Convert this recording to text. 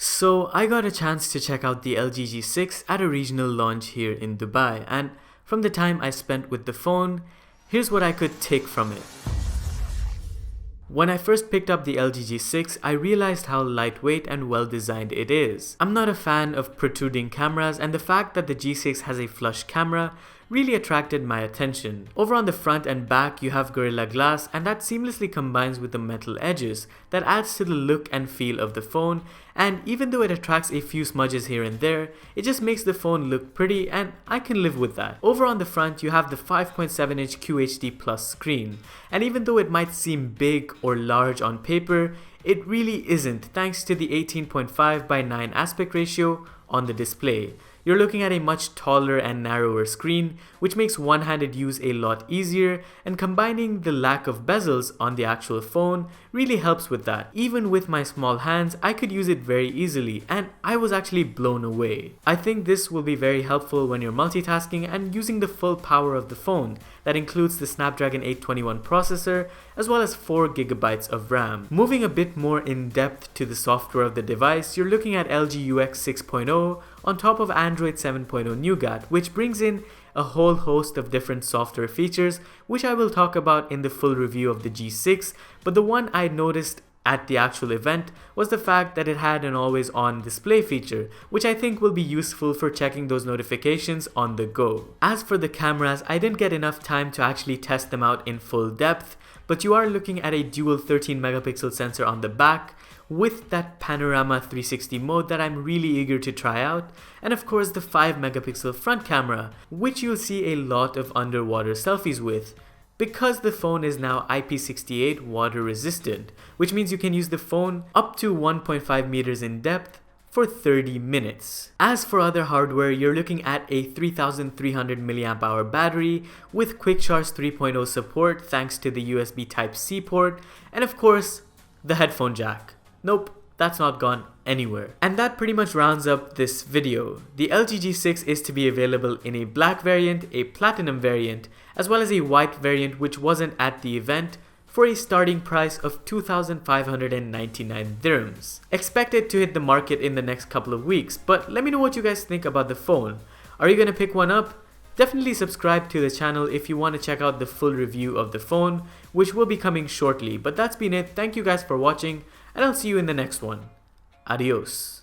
So I got a chance to check out the LG G6 at a regional launch here in Dubai, and from the time I spent with the phone, here's what I could take from it. When I first picked up the LG G6, I realized how lightweight and well designed it is. I'm not a fan of protruding cameras, and the fact that the G6 has a flush camera really attracted my attention. Over on the front and back you have Gorilla Glass, and that seamlessly combines with the metal edges that adds to the look and feel of the phone, and even though it attracts a few smudges here and there, it just makes the phone look pretty and I can live with that. Over on the front you have the 5.7-inch QHD Plus screen, and even though it might seem big or large on paper, it really isn't thanks to the 18.5:9 aspect ratio on the display. You're looking at a much taller and narrower screen, which makes one-handed use a lot easier, and combining the lack of bezels on the actual phone really helps with that. Even with my small hands, I could use it very easily, and I was actually blown away. I think this will be very helpful when you're multitasking and using the full power of the phone. That includes the Snapdragon 821 processor, as well as 4GB of RAM. Moving a bit more in depth to the software of the device, you're looking at LG UX 6.0 on top of Android 7.0 Nougat, which brings in a whole host of different software features, which I will talk about in the full review of the G6, but the one I noticed at the actual event was the fact that it had an always on display feature, which I think will be useful for checking those notifications on the go. As for the cameras, I didn't get enough time to actually test them out in full depth, but you are looking at a dual 13 megapixel sensor on the back with that panorama 360 mode that I'm really eager to try out, and of course the 5 megapixel front camera, which you'll see a lot of underwater selfies with, because the phone is now IP68 water resistant, which means you can use the phone up to 1.5 meters in depth for 30 minutes. As for other hardware, you're looking at a 3300 mAh battery with Quick Charge 3.0 support thanks to the USB Type-C port, and of course, the headphone jack. Nope, that's not gone anywhere. And that pretty much rounds up this video. The LG G6 is to be available in a black variant, a platinum variant, as well as a white variant which wasn't at the event, for a starting price of 2,599 dirhams. Expected to hit the market in the next couple of weeks, but let me know what you guys think about the phone. Are you gonna pick one up? Definitely subscribe to the channel if you want to check out the full review of the phone, which will be coming shortly. But that's been it. Thank you guys for watching, and I'll see you in the next one. Adios.